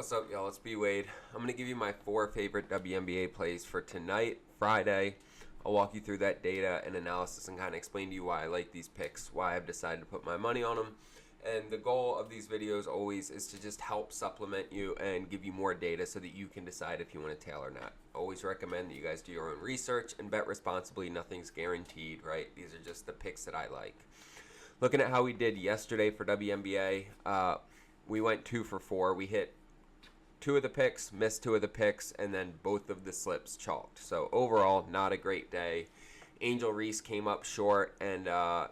What's up, y'all? It's BWADE. I'm going to give you my 4 favorite WNBA plays for tonight, Friday. I'll walk you through that data and analysis and kind of explain to you why I like these picks, why I've decided to put my money on them. And the goal of these videos always is to just help supplement you and give you more data so that you can decide if you want to tail or not. Always recommend that you guys do your own research and bet responsibly. Nothing's guaranteed, right? These are just the picks that I like. Looking at how we did yesterday for WNBA, we went 2 for 4. We hit 2 of the picks, missed 2 of the picks, and then both of the slips chalked. So overall, not a great day. Angel Reese came up short, and the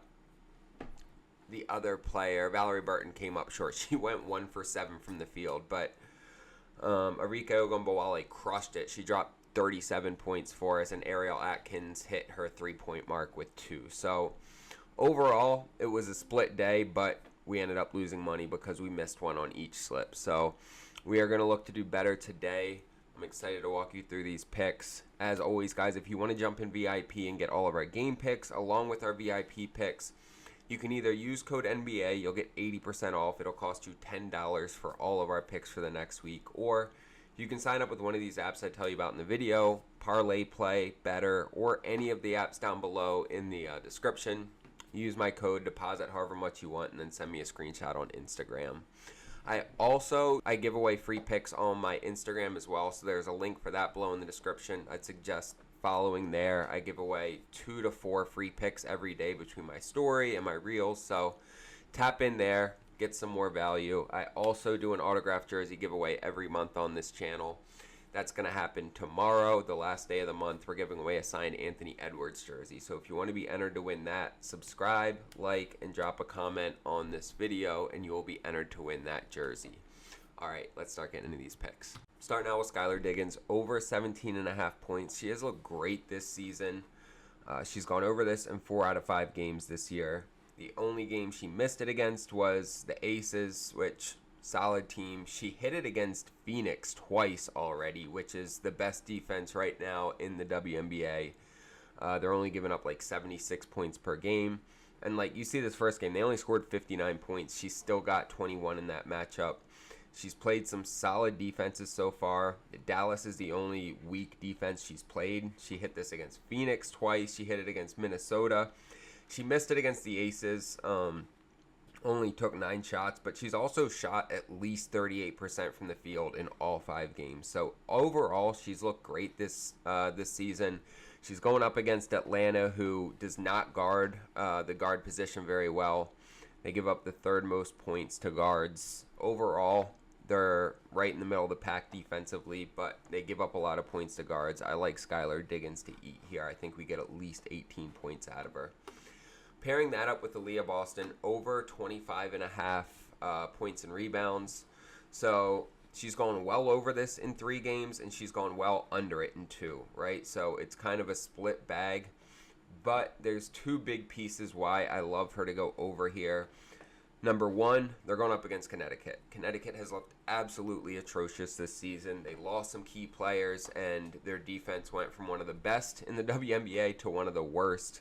other player, Valerie Burton, came up short. She went 1 for 7 from the field, but Arika Ogunbowale crushed it. She dropped 37 points for us, and Ariel Atkins hit her 3-point mark with 2. So overall, it was a split day, but we ended up losing money because we missed 1 on each slip. So we are going to look to do better today. I'm excited to walk you through these picks. As always, guys, if you want to jump in VIP and get all of our game picks along with our VIP picks, you can either use code NBA. You'll get 80% off. It'll cost you $10 for all of our picks for the next week. Or you can sign up with one of these apps I tell you about in the video, Parlay, Play, Betr, or any of the apps down below in the description. Use my code, deposit however much you want, and then send me a screenshot on Instagram. I give away free picks on my Instagram as well, so there's a link for that below in the description. I'd suggest following there. I give away 2 to 4 free picks every day between my story and my reels, so tap in there, get some more value. I also do an autographed jersey giveaway every month on this channel. That's going to happen tomorrow, the last day of the month. We're giving away a signed Anthony Edwards jersey. So if you want to be entered to win that, subscribe, like, and drop a comment on this video, and you will be entered to win that jersey. All right, let's start getting into these picks. Starting out with Skyler Diggins, over 17.5 points. She has looked great this season. She's gone over this in 4 out of 5 games this year. The only game she missed it against was the Aces, which solid team. She hit it against Phoenix twice already, which is the best defense right now in the WNBA. They're only giving up like 76 points per game. And like you see this first game, they only scored 59 points. She still got 21 in that matchup. She's played some solid defenses so far. Dallas is the only weak defense she's played. She hit this against Phoenix twice. She hit it against Minnesota. She missed it against the Aces. Only took 9 shots, but she's also shot at least 38% from the field in all 5 games. So overall, she's looked great this season. She's going up against Atlanta, who does not guard the guard position very well. They give up the 3rd most points to guards. Overall, they're right in the middle of the pack defensively, but they give up a lot of points to guards. I like Skyler Diggins to eat here. I think we get at least 18 points out of her. Pairing that up with Aaliyah Boston, over 25.5 points and rebounds. So she's gone well over this in 3 games, and she's gone well under it in 2, right? So it's kind of a split bag. But there's 2 big pieces why I love her to go over here. Number 1, they're going up against Connecticut. Connecticut has looked absolutely atrocious this season. They lost some key players, and their defense went from one of the best in the WNBA to one of the worst.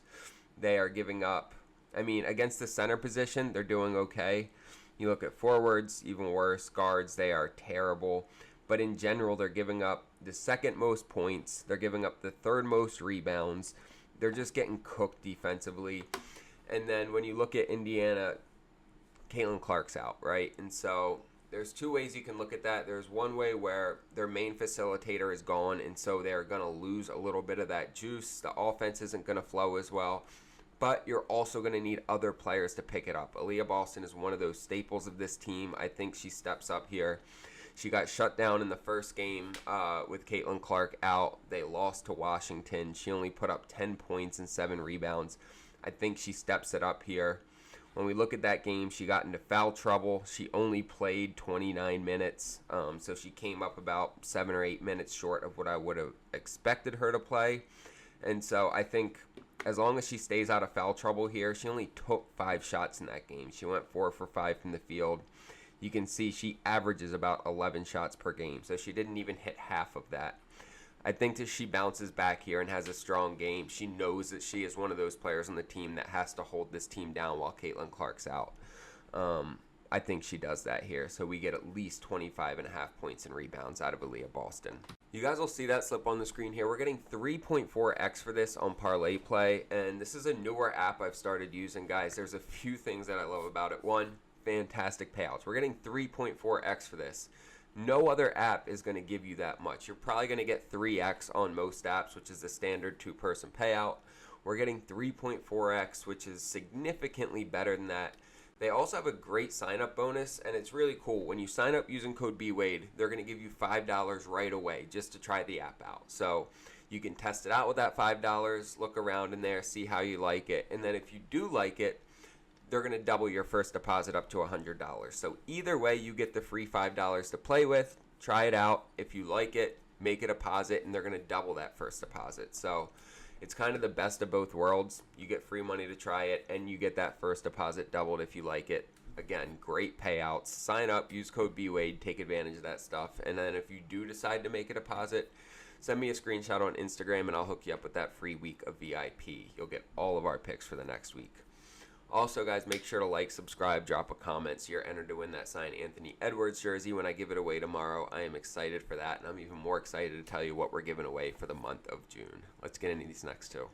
They are giving up, against the center position, they're doing okay. You look at forwards, even worse. Guards, they are terrible. But in general, they're giving up the 2nd most points. They're giving up the 3rd most rebounds. They're just getting cooked defensively. And then when you look at Indiana, Caitlin Clark's out, right? And so there's 2 ways you can look at that. There's one way where their main facilitator is gone, and so they're going to lose a little bit of that juice. The offense isn't going to flow as well. But you're also going to need other players to pick it up. Aaliyah Boston is one of those staples of this team. I think she steps up here. She got shut down in the first game with Caitlin Clark out. They lost to Washington. She only put up 10 points and 7 rebounds. I think she steps it up here. When we look at that game, she got into foul trouble. She only played 29 minutes, so she came up about 7 or 8 minutes short of what I would have expected her to play. And so I think as long as she stays out of foul trouble here, she only took 5 shots in that game. She went 4 for 5 from the field. You can see she averages about 11 shots per game, so she didn't even hit half of that. I think that she bounces back here and has a strong game. She knows that she is one of those players on the team that has to hold this team down while Caitlin Clark's out. I think she does that here. So we get at least 25.5 points and rebounds out of Aaliyah Boston. You guys will see that slip on the screen here. We're getting 3.4x for this on Parlay Play, and this is a newer app I've started using, guys. There's a few things that I love about it. One, fantastic payouts. We're getting 3.4x for this. No other app is going to give you that much. You're probably going to get 3x on most apps, which is the standard 2-person payout. We're getting 3.4x, which is significantly better than that. They also have a great sign-up bonus, and it's really cool. When you sign up using code BWADE, they're going to give you $5 right away just to try the app out. So you can test it out with that $5, look around in there, see how you like it. And then if you do like it, they're going to double your first deposit up to $100. So either way, you get the free $5 to play with. Try it out. If you like it, make a deposit, and they're going to double that first deposit. So it's kind of the best of both worlds. You get free money to try it, and you get that first deposit doubled if you like it. Again, great payouts. Sign up, use code BWADE, take advantage of that stuff. And then if you do decide to make a deposit, send me a screenshot on Instagram, and I'll hook you up with that free week of VIP. You'll get all of our picks for the next week. Also, guys, make sure to like, subscribe, drop a comment so you're entered to win that signed Anthony Edwards jersey when I give it away tomorrow. I am excited for that, and I'm even more excited to tell you what we're giving away for the month of June. Let's get into these next two.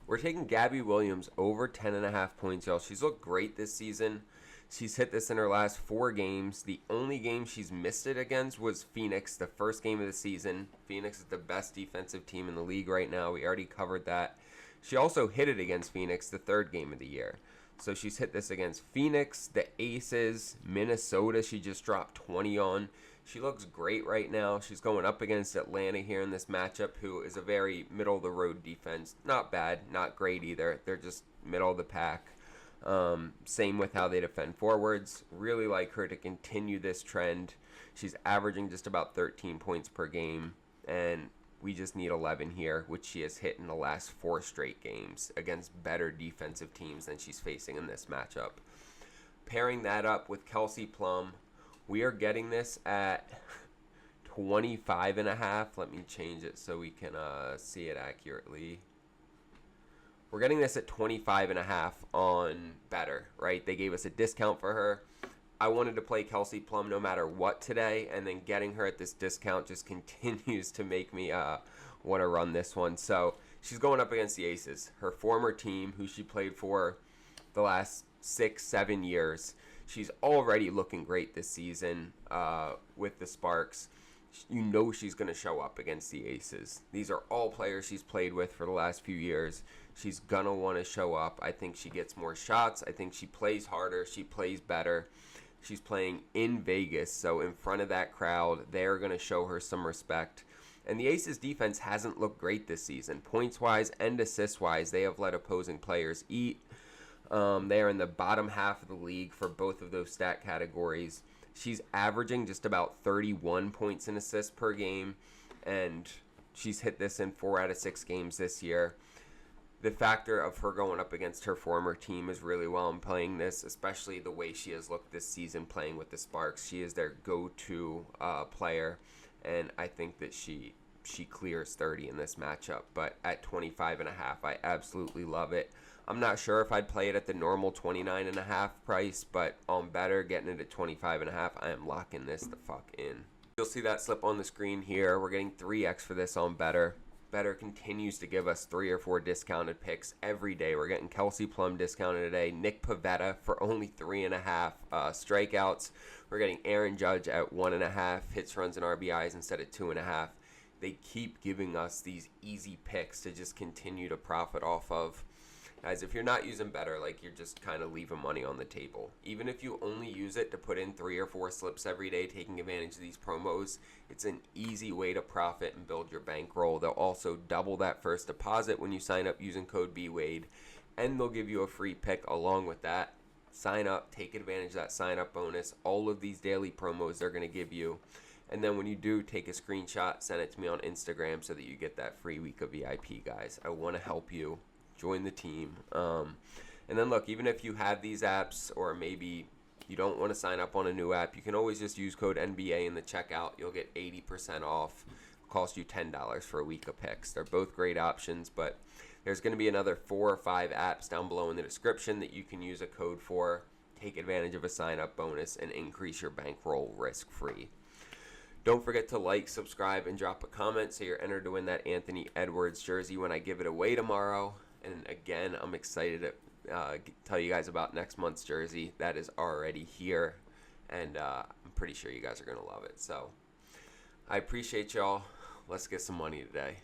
We're taking Gabby Williams over 10.5 points, y'all. She's looked great this season. She's hit this in her last 4 games. The only game she's missed it against was Phoenix, the first game of the season. Phoenix is the best defensive team in the league right now. We already covered that. She also hit it against Phoenix the 3rd game of the year. So she's hit this against Phoenix, the Aces, Minnesota. She just dropped 20 on. She looks great right now. She's going up against Atlanta here in this matchup, who is a very middle-of-the-road defense. Not bad, not great either. They're just middle of the pack. Same with how they defend forwards. Really like her to continue this trend. She's averaging just about 13 points per game, and we just need 11 here, which she has hit in the last 4 straight games against better defensive teams than she's facing in this matchup. Pairing that up with Kelsey Plum, we are getting this at 25.5. Let me change it so we can see it accurately. We're getting this at 25.5 on Betr, right? They gave us a discount for her. I wanted to play Kelsey Plum no matter what today, and then getting her at this discount just continues to make me want to run this one. So she's going up against the Aces, her former team, who she played for the last 6-7 years. She's already looking great this season with the Sparks. You know she's going to show up against the Aces. These are all players she's played with for the last few years. She's going to want to show up. I think she gets more shots. I think she plays harder. She plays better. She's playing in Vegas, so in front of that crowd, they're going to show her some respect. And the Aces defense hasn't looked great this season. Points-wise and assist-wise, they have let opposing players eat. They are in the bottom half of the league for both of those stat categories. She's averaging just about 31 points and assists per game, and she's hit this in 4 out of 6 games this year. The factor of her going up against her former team is really well in playing this, especially the way she has looked this season playing with the Sparks. She is their go-to player, and I think that she clears 30 in this matchup. But at 25.5, I absolutely love it. I'm not sure if I'd play it at the normal 29.5 price, but on Betr, getting it at 25.5, I am locking this the fuck in. You'll see that slip on the screen here. We're getting 3x for this on Betr. Betr continues to give us 3 or 4 discounted picks every day. We're getting Kelsey Plum discounted today, Nick Pavetta for only 3.5 strikeouts. We're getting Aaron Judge at 1.5 hits, runs, and RBIs instead of 2.5. They keep giving us these easy picks to just continue to profit off of. Guys, if you're not using Betr, like, you're just kind of leaving money on the table. Even if you only use it to put in 3 or 4 slips every day, taking advantage of these promos, it's an easy way to profit and build your bankroll. They'll also double that first deposit when you sign up using code BWADE, and they'll give you a free pick along with that. Sign up, take advantage of that sign-up bonus, all of these daily promos they're going to give you. And then when you do, take a screenshot, send it to me on Instagram so that you get that free week of VIP, guys. I want to help you. Join the team. And then look, even if you have these apps, or maybe you don't want to sign up on a new app, you can always just use code NBA in the checkout. You'll get 80% off. It'll cost you $10 for a week of picks. They're both great options, but there's going to be another 4 or 5 apps down below in the description that you can use a code for. take advantage of a sign-up bonus, and increase your bankroll risk-free. Don't forget to like, subscribe, and drop a comment so you're entered to win that Anthony Edwards jersey when I give it away tomorrow. And again, I'm excited to tell you guys about next month's jersey. That is already here, and I'm pretty sure you guys are going to love it. So I appreciate y'all. Let's get some money today.